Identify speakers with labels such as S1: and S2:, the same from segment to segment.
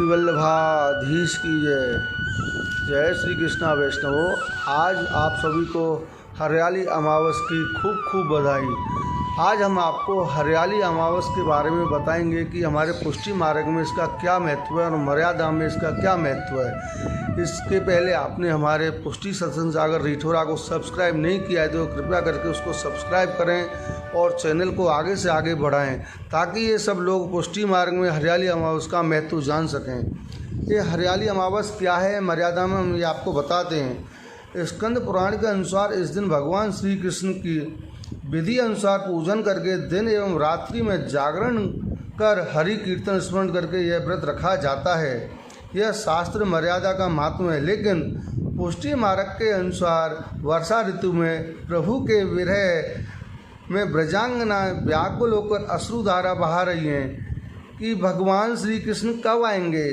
S1: श्री वल्लभाधीश की जय। जय श्री कृष्णा वैष्णवों। आज आप सभी को हरियाली अमावस की खूब खूब बधाई। आज हम आपको हरियाली अमावस के बारे में बताएंगे कि हमारे पुष्टि मार्ग में इसका क्या महत्व है और मर्यादा में इसका क्या महत्व है। इसके पहले आपने हमारे पुष्टि सत्संग सागर रिठौरा को सब्सक्राइब नहीं किया है तो कृपया करके उसको सब्सक्राइब करें और चैनल को आगे से आगे बढ़ाएं ताकि ये सब लोग पुष्टि मार्ग में हरियाली अमावस का महत्व जान सकें। ये हरियाली अमावस क्या है, मर्यादा में हम ये आपको बताते हैं। स्कंद पुराण के अनुसार इस दिन भगवान श्री कृष्ण की विधि अनुसार पूजन करके दिन एवं रात्रि में जागरण कर हरि कीर्तन स्मरण करके यह व्रत रखा जाता है। यह शास्त्र मर्यादा का महात्म है। लेकिन पुष्टि मार्ग के अनुसार वर्षा ऋतु में प्रभु के विरह में ब्रजांगना व्याकुल होकर अश्रुधारा बहा रही हैं कि भगवान श्री कृष्ण कब आएंगे।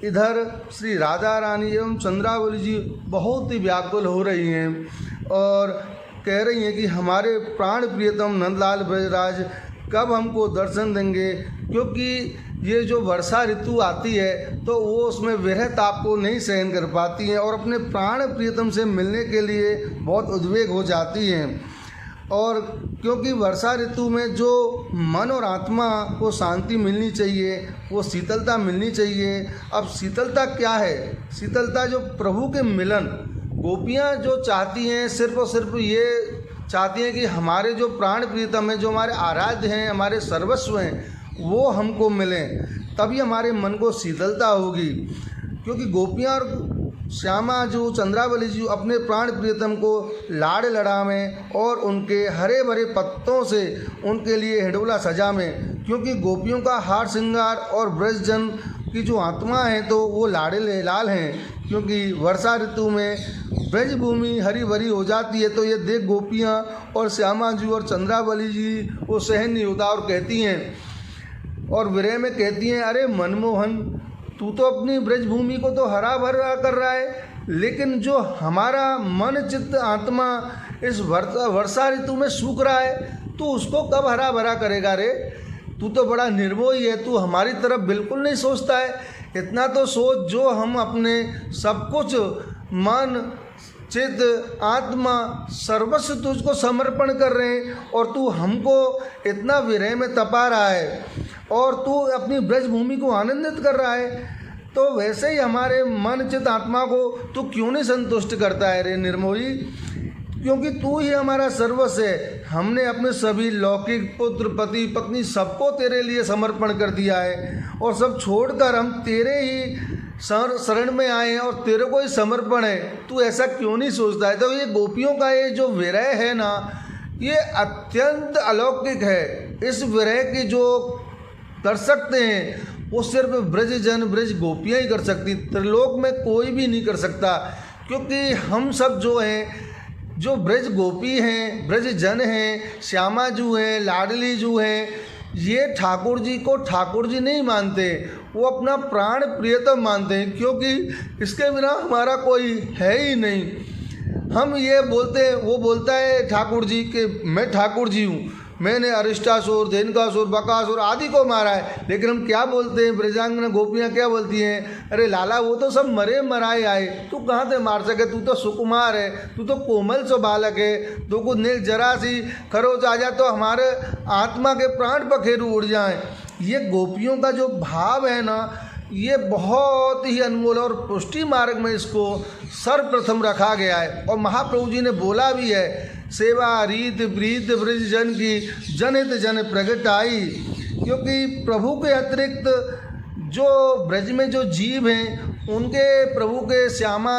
S1: इधर श्री राधा रानी एवं चंद्रावली जी बहुत ही व्याकुल हो रही हैं और कह रही हैं कि हमारे प्राण प्रियतम नंदलाल ब्रजराज कब हमको दर्शन देंगे, क्योंकि ये जो वर्षा ऋतु आती है तो वो उसमें विरह ताप को नहीं सहन कर पाती हैं और अपने प्राण प्रियतम से मिलने के लिए बहुत उद्वेग हो जाती हैं। और क्योंकि वर्षा ऋतु में जो मन और आत्मा को शांति मिलनी चाहिए, वो शीतलता मिलनी चाहिए। अब शीतलता क्या है? शीतलता जो प्रभु के मिलन, गोपियाँ जो चाहती हैं सिर्फ और सिर्फ ये चाहती हैं कि हमारे जो प्राण प्रियतम हैं, जो हमारे आराध्य हैं, हमारे सर्वस्व हैं, वो हमको मिलें, तभी हमारे मन को शीतलता होगी। क्योंकि गोपियाँ और श्यामा जो चंद्रावली जी अपने प्राण प्रियतम को लाड़ लड़ावें और उनके हरे भरे पत्तों से उनके लिए हिडोला सजावें। क्योंकि गोपियों का हार श्रृंगार और ब्रजजन की जो आत्मा है तो वो लाड़े लाल हैं। क्योंकि वर्षा ऋतु में ब्रज भूमि हरी भरी हो जाती है तो ये देख गोपियाँ और श्यामा जी और चंद्रावली जी वो सहन नहीं होता और कहती हैं और विरह में कहती हैं, अरे मनमोहन, तू तो अपनी ब्रज भूमि को तो हरा भरा कर रहा है, लेकिन जो हमारा मन चित्त आत्मा इस वर्षा ऋतु में सूख रहा है, तू उसको कब हरा भरा करेगा रे? तू तो बड़ा निर्मोही है, तू हमारी तरफ बिल्कुल नहीं सोचता है। इतना तो सोच, जो हम अपने सब कुछ मन चित्त आत्मा सर्वस्व तुझको समर्पण कर रहे हैं और तू हमको इतना विरह में तपा रहा है और तू अपनी ब्रज भूमि को आनंदित कर रहा है, तो वैसे ही हमारे मन चित्त आत्मा को तू क्यों नहीं संतुष्ट करता है रे निर्मोही? क्योंकि तू ही हमारा सर्वस्व है। हमने अपने सभी लौकिक पुत्र पति पत्नी सबको तेरे लिए समर्पण कर दिया है और सब छोड़कर हम तेरे ही शरण में आए हैं और तेरे को ही समर्पण है। तू ऐसा क्यों नहीं सोचता है? तो ये गोपियों का ये जो विरह है ना, ये अत्यंत अलौकिक है। इस विरह की जो कर सकते हैं वो सिर्फ ब्रजजन ब्रज गोपियाँ ही कर सकती, त्रिलोक में कोई भी नहीं कर सकता। क्योंकि हम सब जो हैं, जो ब्रज गोपी हैं, ब्रज जन हैं, श्यामा जू हैं, लाडली जू हैं, ये ठाकुर जी को ठाकुर जी नहीं मानते, वो अपना प्राण प्रियतम मानते हैं। क्योंकि इसके बिना हमारा कोई है ही नहीं। हम ये बोलते हैं, वो बोलता है ठाकुर जी कि मैं ठाकुर जी हूँ, मैंने अरिष्टासुर, धेनुकासुर, बकासुर आदि को मारा है। लेकिन हम क्या बोलते हैं, ब्रजांगना गोपियाँ क्या बोलती हैं, अरे लाला वो तो सब मरे मराए आए, तू कहाँ से मार सके, तू तो सुकुमार है, तू तो कोमल सो बालक है, तू को नील जरा सी खरोच आ जाए तो हमारे आत्मा के प्राण पखेरु उड़ जाएं। ये गोपियों का जो भाव है ना, ये बहुत ही अनमोल और पुष्टि मार्ग में इसको सर्वप्रथम रखा गया है। और महाप्रभु जी ने बोला भी है, सेवा रीत प्रीत ब्रज जन की जनहित जन प्रगट आई। क्योंकि प्रभु के अतिरिक्त जो ब्रज में जो जीव हैं, उनके प्रभु के श्यामा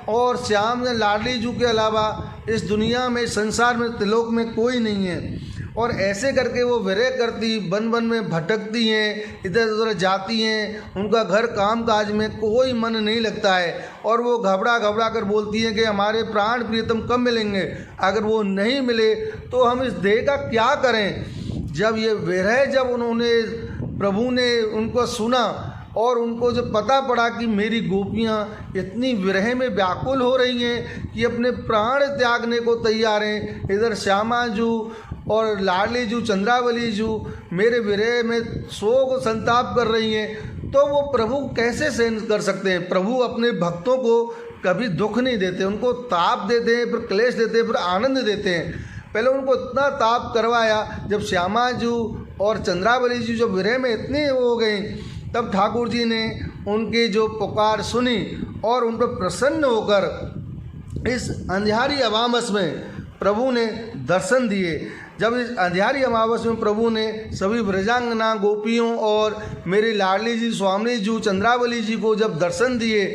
S1: और श्याम लाडली जू के अलावा इस दुनिया में, संसार में, त्रिलोक में कोई नहीं है। और ऐसे करके वो विरह करती, वन वन में भटकती हैं, इधर उधर जाती हैं, उनका घर काम काज में कोई मन नहीं लगता है और वो घबरा घबरा कर बोलती हैं कि हमारे प्राण प्रियतम कब मिलेंगे। अगर वो नहीं मिले तो हम इस देह का क्या करें? जब ये विरह, जब उन्होंने प्रभु ने उनको सुना और उनको जब पता पड़ा कि मेरी गोपियाँ इतनी विरह में व्याकुल हो रही हैं कि अपने प्राण त्यागने को तैयार हैं, इधर श्यामा जू और लाडली जू चंद्रावली जू मेरे विरह में शोक संताप कर रही हैं, तो वो प्रभु कैसे सहन कर सकते हैं। प्रभु अपने भक्तों को कभी दुख नहीं देते, उनको ताप देते हैं, फिर क्लेश देते हैं, फिर आनंद देते हैं। पहले उनको इतना ताप करवाया, जब श्यामा जू और चंद्रावली जी जो विरह में इतनी हो गई, तब ठाकुर जी ने उनकी जो पुकार सुनी और उन पर प्रसन्न होकर इस अंधियारी अमावस में प्रभु ने दर्शन दिए। जब इस अंधियारी अमावस में प्रभु ने सभी ब्रजांगना गोपियों और मेरी लाडली जी स्वामी जी चंद्रावली जी को जब दर्शन दिए,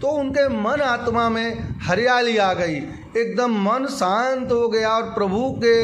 S1: तो उनके मन आत्मा में हरियाली आ गई, एकदम मन शांत हो गया। और प्रभु के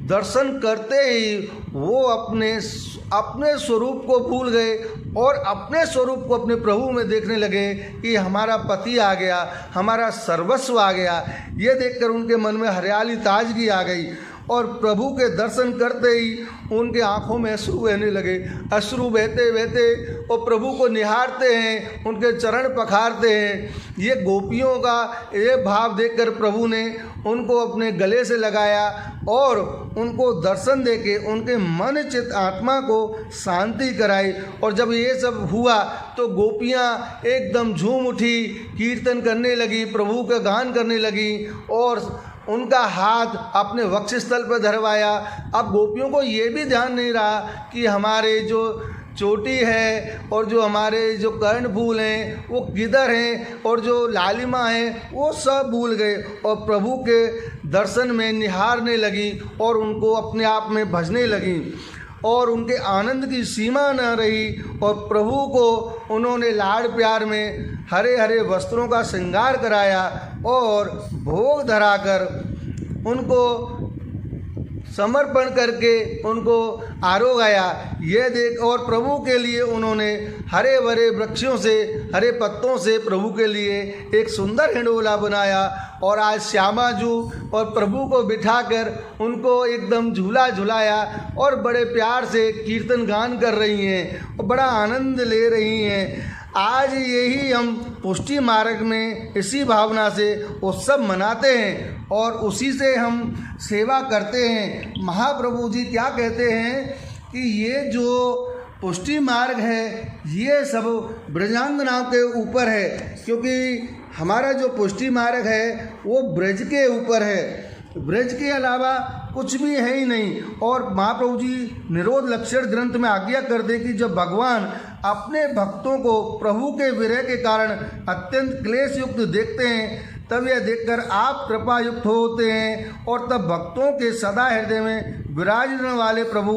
S1: दर्शन करते ही वो अपने स्वरूप को भूल गए और अपने स्वरूप को अपने प्रभु में देखने लगे कि हमारा पति आ गया, हमारा सर्वस्व आ गया। ये देखकर उनके मन में हरियाली ताजगी आ गई और प्रभु के दर्शन करते ही उनके आँखों में अश्रु बहने लगे। अश्रु बहते बहते वो प्रभु को निहारते हैं, उनके चरण पखारते हैं। ये गोपियों का ये भाव देखकर प्रभु ने उनको अपने गले से लगाया और उनको दर्शन देके उनके मन चित्त आत्मा को शांति कराई। और जब ये सब हुआ तो गोपियाँ एकदम झूम उठी, कीर्तन करने लगी, प्रभु का गान करने लगी और उनका हाथ अपने वक्षस्थल पर धरवाया। अब गोपियों को ये भी ध्यान नहीं रहा कि हमारे जो चोटी है और जो हमारे जो कर्णफूल हैं वो किधर हैं और जो लालिमा हैं वो सब भूल गए और प्रभु के दर्शन में निहारने लगी और उनको अपने आप में भजने लगी और उनके आनंद की सीमा न रही। और प्रभु को उन्होंने लाड़ प्यार में हरे हरे वस्त्रों का श्रृंगार कराया और भोग धराकर उनको समर्पण करके उनको आरोगाया। ये देख और प्रभु के लिए उन्होंने हरे भरे वृक्षों से, हरे पत्तों से प्रभु के लिए एक सुंदर हिंडोला बनाया और आज श्यामा जू और प्रभु को बिठाकर उनको एकदम झूला झुलाया और बड़े प्यार से कीर्तन गान कर रही हैं और बड़ा आनंद ले रही हैं। आज यही हम पुष्टि मार्ग में इसी भावना से उत्सव मनाते हैं और उसी से हम सेवा करते हैं। महाप्रभु जी क्या कहते हैं कि ये जो पुष्टि मार्ग है ये सब ब्रजांगनाओं के ऊपर है, क्योंकि हमारा जो पुष्टि मार्ग है वो ब्रज के ऊपर है, ब्रज के अलावा कुछ भी है ही नहीं। और महाप्रभु जी निरोध लक्षण ग्रंथ में आज्ञा करते कि जब भगवान अपने भक्तों को प्रभु के विरह के कारण अत्यंत क्लेश युक्त देखते हैं, तब यह देखकर आप कृपा युक्त होते हैं और तब भक्तों के सदा हृदय में विराजने वाले प्रभु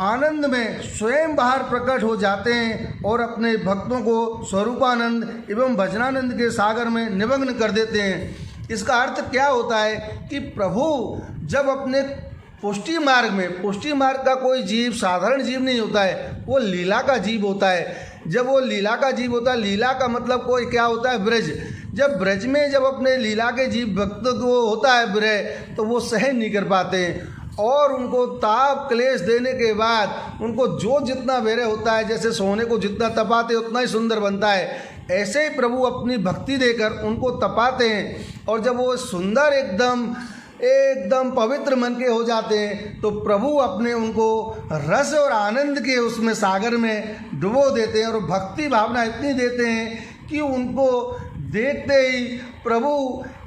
S1: आनंद में स्वयं बाहर प्रकट हो जाते हैं और अपने भक्तों को स्वरूपानंद एवं भजनानंद के सागर में निमग्न कर देते हैं। इसका अर्थ क्या होता है कि प्रभु जब अपने पुष्टि मार्ग में, पुष्टि मार्ग का कोई जीव साधारण जीव नहीं होता है, वो लीला का जीव होता है। जब वो लीला का जीव होता है, लीला का मतलब कोई क्या होता है, ब्रज। जब ब्रज में जब अपने लीला के जीव भक्त को होता है विरह, तो वो सहन नहीं कर पाते और उनको ताप क्लेश देने के बाद उनको जो जितना विरह होता है, जैसे सोने को जितना तपाते उतना ही सुंदर बनता है, ऐसे ही प्रभु अपनी भक्ति देकर उनको तपाते हैं। और जब वो सुंदर एकदम पवित्र मन के हो जाते हैं तो प्रभु अपने उनको रस और आनंद के उसमें सागर में डुबो देते हैं और भक्ति भावना इतनी देते हैं कि उनको देखते ही प्रभु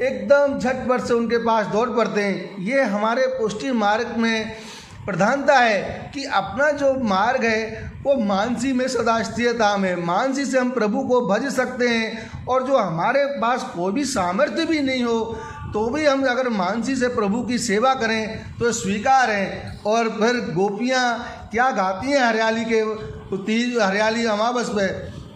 S1: एकदम झटपट से उनके पास दौड़ पड़ते हैं। ये हमारे पुष्टि मार्ग में प्रधानता है कि अपना जो मार्ग है वो मानसी में सदा स्थिरता में, मानसी से हम प्रभु को भज सकते हैं। और जो हमारे पास कोई भी सामर्थ्य भी नहीं हो तो भी हम अगर मानसी से प्रभु की सेवा करें तो स्वीकार है। और फिर गोपियाँ क्या गाती हैं हरियाली अमावस में,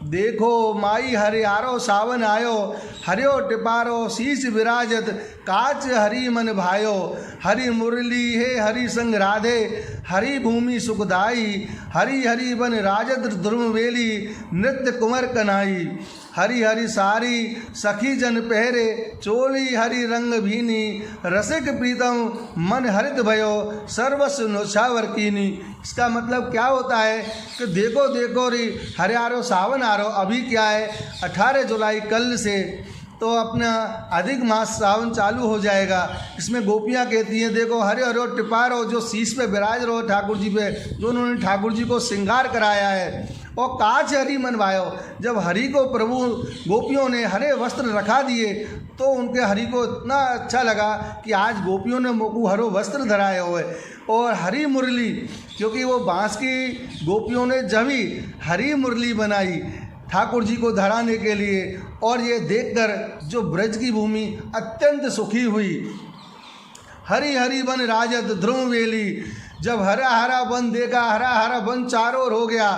S1: देखो माई हरियारो सावन आयो, हरियो टिपारो शीश विराजत, काच हरि मन भायो, हरि मुरली हे हरि संग राधे, हरि भूमि सुखदाई, हरि हरि बन राजत ध्रुव वेली, नृत्य कुंवर कनाई, हरि हरि सारी सखी जन पहरे, चोली हरि रंग भीनी, रसिक प्रीतम मन हरित भयो, सर्वस्व नौछावर कीनी। इसका मतलब क्या होता है कि देखो देखो री हरियारो सावन आ रहो। अभी क्या है 18 जुलाई कल से तो अपना अधिक मास श्रावण चालू हो जाएगा। इसमें गोपियाँ कहती हैं, देखो हरे हरे टिपार हो जो शीश पे विराज रहो ठाकुर जी पे, जो उन्होंने ठाकुर जी को श्रृंगार कराया है। और काच हरि मनवायो, जब हरि को प्रभु गोपियों ने हरे वस्त्र रखा दिए तो उनके हरि को इतना अच्छा लगा कि आज गोपियों ने मोकू हरो वस्त्र धराए हुए। और हरी मुरली, क्योंकि वो बांस की गोपियों ने जब ही हरी मुरली बनाई ठाकुर जी को धराने के लिए, और ये देखकर जो ब्रज की भूमि अत्यंत सुखी हुई। हरी हरी वन राजत ध्रुव वेली, जब हरा हरा वन देखा, हरा हरा वन चारों ओर हो गया,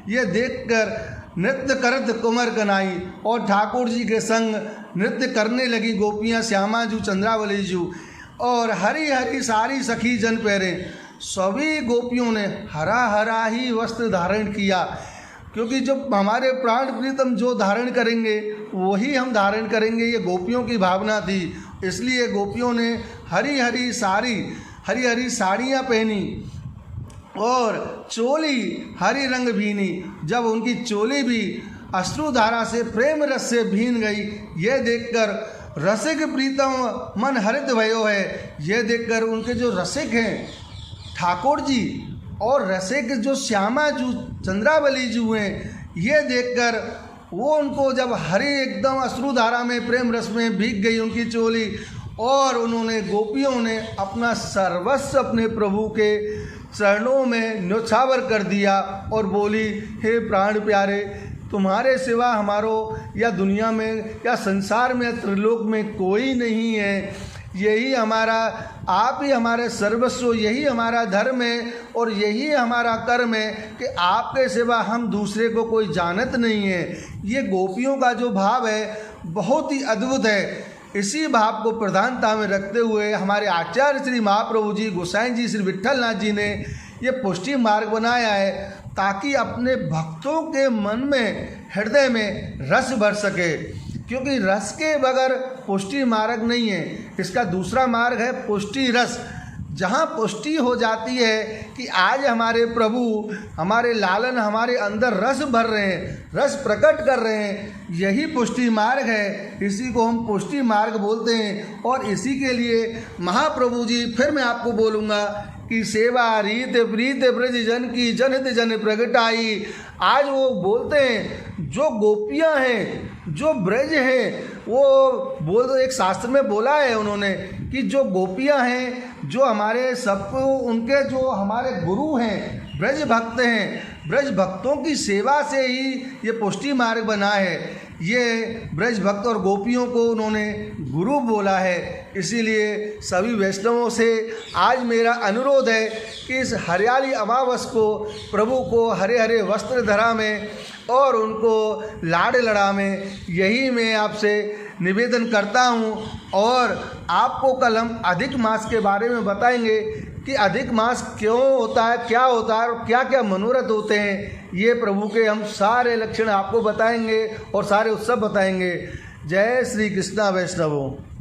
S1: ये देखकर नृत्य करत कुंवर कनाई, और ठाकुर जी के संग नृत्य करने लगी गोपियाँ श्यामा जू चंद्रावली जू। और हरी हरी सारी सखी जन पहरे, सभी गोपियों ने हरा हरा ही वस्त्र धारण किया, क्योंकि जो हमारे प्राण प्रीतम जो धारण करेंगे वही हम धारण करेंगे, ये गोपियों की भावना थी। इसलिए गोपियों ने हरी हरी साड़ियाँ पहनी और चोली हरी रंग भीनी। जब उनकी चोली भी अश्रुधारा से प्रेम रस से भीन गई, ये देखकर रसिक प्रीतम मन हरित भयो है। ये देखकर उनके जो रसिक हैं ठाकुर जी और रसिक जो श्यामा जू चंद्रावली जू हैं, ये देखकर वो उनको जब हरी एकदम अश्रुधारा में प्रेम रस में भीग गई उनकी चोली, और उन्होंने गोपियों ने अपना सर्वस्व अपने प्रभु के चरणों में न्योछावर कर दिया और बोली, हे प्राण प्यारे, तुम्हारे सिवा हमारो या दुनिया में या संसार में त्रिलोक में कोई नहीं है। यही हमारा, आप ही हमारे सर्वस्व, यही हमारा धर्म है और यही हमारा कर्म है कि आपके सिवा हम दूसरे को कोई जानत नहीं है। ये गोपियों का जो भाव है बहुत ही अद्भुत है। इसी भाव को प्रधानता में रखते हुए हमारे आचार्य श्री महाप्रभु जी गोसाई जी श्री विट्ठलनाथ जी ने ये पुष्टि मार्ग बनाया है, ताकि अपने भक्तों के मन में, हृदय में रस भर सके। क्योंकि रस के बगैर पुष्टि मार्ग नहीं है। इसका दूसरा मार्ग है पुष्टि रस, जहाँ पुष्टि हो जाती है कि आज हमारे प्रभु, हमारे लालन हमारे अंदर रस भर रहे हैं, रस प्रकट कर रहे हैं, यही पुष्टि मार्ग है। इसी को हम पुष्टि मार्ग बोलते हैं। और इसी के लिए महाप्रभु जी, फिर मैं आपको बोलूँगा कि सेवा रीत प्रीत ब्रज जन की जनहित जन प्रगटाई। आज वो बोलते हैं, जो गोपियाँ हैं, जो ब्रज है, वो बोल, एक शास्त्र में बोला है उन्होंने कि जो गोपियाँ हैं, जो हमारे सबको, उनके जो हमारे गुरु हैं, ब्रज भक्त हैं, ब्रज भक्तों की सेवा से ही ये पुष्टि मार्ग बना है। ये ब्रज भक्त और गोपियों को उन्होंने गुरु बोला है। इसीलिए सभी वैष्णवों से आज मेरा अनुरोध है कि इस हरियाली अमावस को प्रभु को हरे हरे वस्त्र धरा में और उनको लाड़ लड़ा में, यही मैं आपसे निवेदन करता हूँ। और आपको कल हम अधिक मास के बारे में बताएंगे कि अधिक मास क्यों होता है, क्या होता है और क्या क्या मनोरथ होते हैं। ये प्रभु के हम सारे लक्षण आपको बताएंगे और सारे उत्सव बताएंगे। जय श्री कृष्णा वैष्णवों।